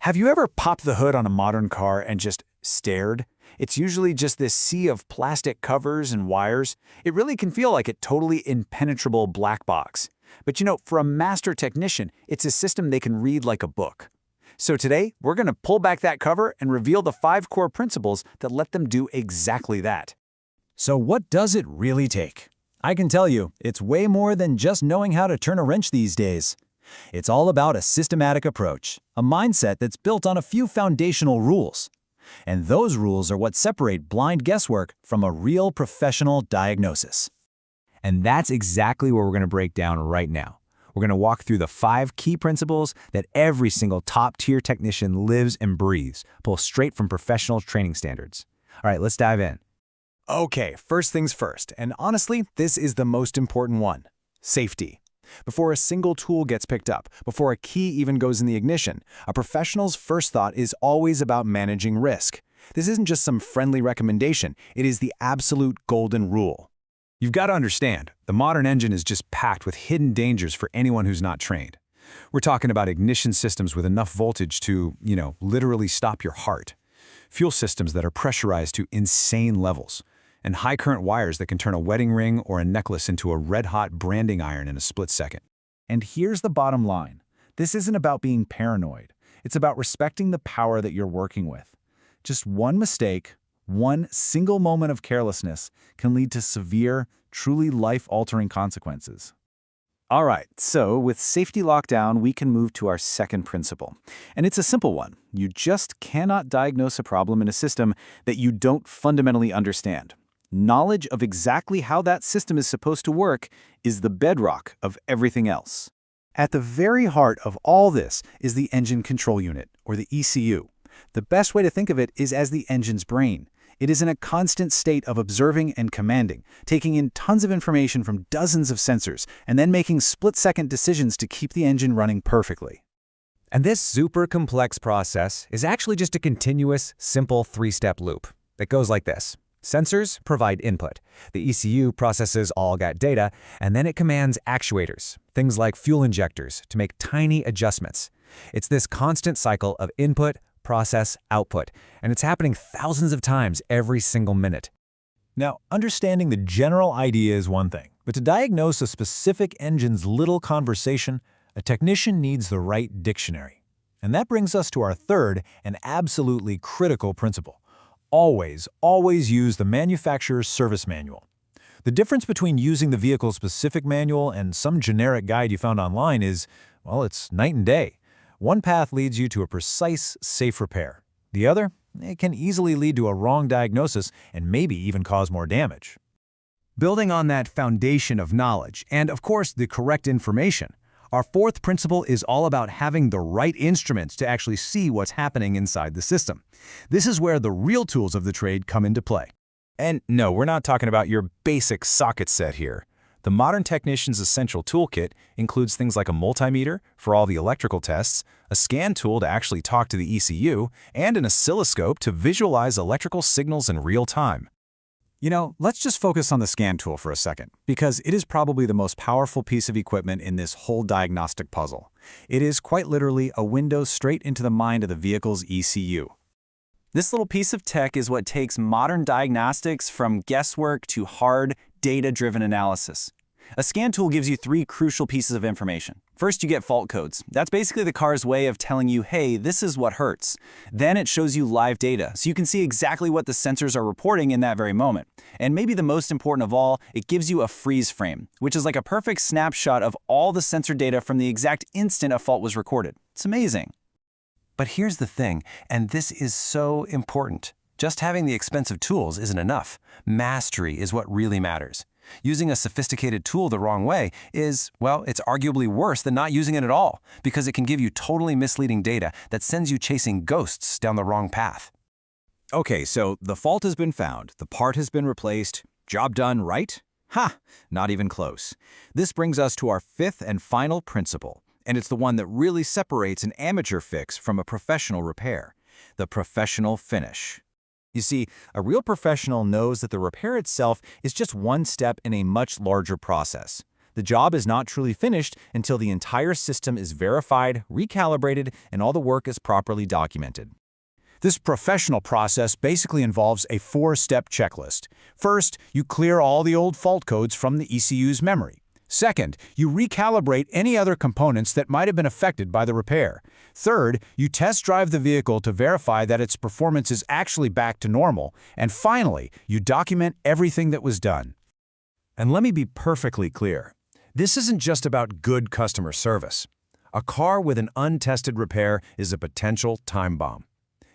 Have you ever popped the hood on a modern car and just stared? It's usually just this sea of plastic covers and wires. It really can feel like a totally impenetrable black box. But for a master technician, it's a system they can read like a book. So today, we're going to pull back that cover and reveal the 5 core principles that let them do exactly that. So what does it really take? I can tell you, it's way more than just knowing how to turn a wrench these days. It's all about a systematic approach, a mindset that's built on a few foundational rules. And those rules are what separate blind guesswork from a real professional diagnosis. And that's exactly what we're going to break down right now. We're going to walk through the 5 key principles that every single top-tier technician lives and breathes, pulled straight from professional training standards. All right, let's dive in. Okay, first things first, and honestly, this is the most important one: safety. Before a single tool gets picked up, before a key even goes in the ignition, a professional's first thought is always about managing risk. This isn't just some friendly recommendation, it is the absolute golden rule. You've got to understand, the modern engine is just packed with hidden dangers for anyone who's not trained. We're talking about ignition systems with enough voltage to, literally stop your heart. Fuel systems that are pressurized to insane levels. And high current wires that can turn a wedding ring or a necklace into a red-hot branding iron in a split second. And here's the bottom line. This isn't about being paranoid. It's about respecting the power that you're working with. Just one mistake, one single moment of carelessness can lead to severe, truly life-altering consequences. All right, so with safety locked down, we can move to our second principle. And it's a simple one. You just cannot diagnose a problem in a system that you don't fundamentally understand. Knowledge of exactly how that system is supposed to work is the bedrock of everything else. At the very heart of all this is the engine control unit, or the ECU. The best way to think of it is as the engine's brain. It is in a constant state of observing and commanding, taking in tons of information from dozens of sensors, and then making split-second decisions to keep the engine running perfectly. And this super complex process is actually just a continuous, simple 3-step loop that goes like this. Sensors provide input. The ECU processes all that data, and then it commands actuators, things like fuel injectors, to make tiny adjustments. It's this constant cycle of input, process, output, and it's happening thousands of times every single minute. Now, understanding the general idea is one thing, but to diagnose a specific engine's little conversation, a technician needs the right dictionary. And that brings us to our third and absolutely critical principle. Always use the manufacturer's service manual. The difference between using the vehicle's specific manual and some generic guide you found online is, well, it's night and day. One path leads you to a precise, safe repair. The other, it can easily lead to a wrong diagnosis and maybe even cause more damage. Building on that foundation of knowledge and, of course, the correct information, our fourth principle is all about having the right instruments to actually see what's happening inside the system. This is where the real tools of the trade come into play. And no, we're not talking about your basic socket set here. The modern technician's essential toolkit includes things like a multimeter for all the electrical tests, a scan tool to actually talk to the ECU, and an oscilloscope to visualize electrical signals in real time. Let's just focus on the scan tool for a second, because it is probably the most powerful piece of equipment in this whole diagnostic puzzle. It is quite literally a window straight into the mind of the vehicle's ECU. This little piece of tech is what takes modern diagnostics from guesswork to hard, data-driven analysis. A scan tool gives you 3 crucial pieces of information. First, you get fault codes. That's basically the car's way of telling you, hey, this is what hurts. Then it shows you live data, so you can see exactly what the sensors are reporting in that very moment. And maybe the most important of all, it gives you a freeze frame, which is like a perfect snapshot of all the sensor data from the exact instant a fault was recorded. It's amazing. But here's the thing, and this is so important. Just having the expensive tools isn't enough. Mastery is what really matters. Using a sophisticated tool the wrong way is, well, it's arguably worse than not using it at all, because it can give you totally misleading data that sends you chasing ghosts down the wrong path. Okay, so the fault has been found, the part has been replaced, job done, right? Ha! Not even close. This brings us to our 5th and final principle, and it's the one that really separates an amateur fix from a professional repair: the professional finish. You see, a real professional knows that the repair itself is just one step in a much larger process. The job is not truly finished until the entire system is verified, recalibrated, and all the work is properly documented. This professional process basically involves a 4-step checklist. First, you clear all the old fault codes from the ECU's memory. Second, you recalibrate any other components that might have been affected by the repair. Third, you test drive the vehicle to verify that its performance is actually back to normal. And finally, you document everything that was done. And let me be perfectly clear. This isn't just about good customer service. A car with an untested repair is a potential time bomb.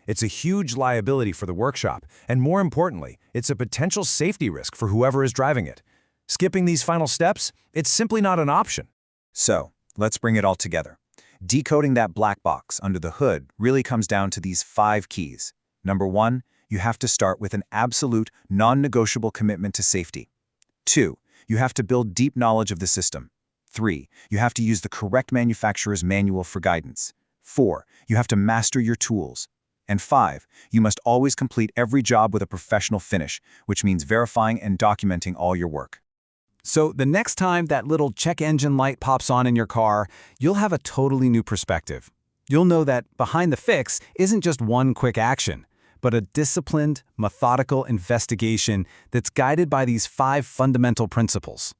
It's a huge liability for the workshop, and more importantly, it's a potential safety risk for whoever is driving it. Skipping these final steps, it's simply not an option. So, let's bring it all together. Decoding that black box under the hood really comes down to these 5 keys. Number 1, you have to start with an absolute, non-negotiable commitment to safety. 2, you have to build deep knowledge of the system. 3, you have to use the correct manufacturer's manual for guidance. 4, you have to master your tools. And 5, you must always complete every job with a professional finish, which means verifying and documenting all your work. So the next time that little check engine light pops on in your car, you'll have a totally new perspective. You'll know that behind the fix isn't just one quick action, but a disciplined, methodical investigation that's guided by these 5 fundamental principles.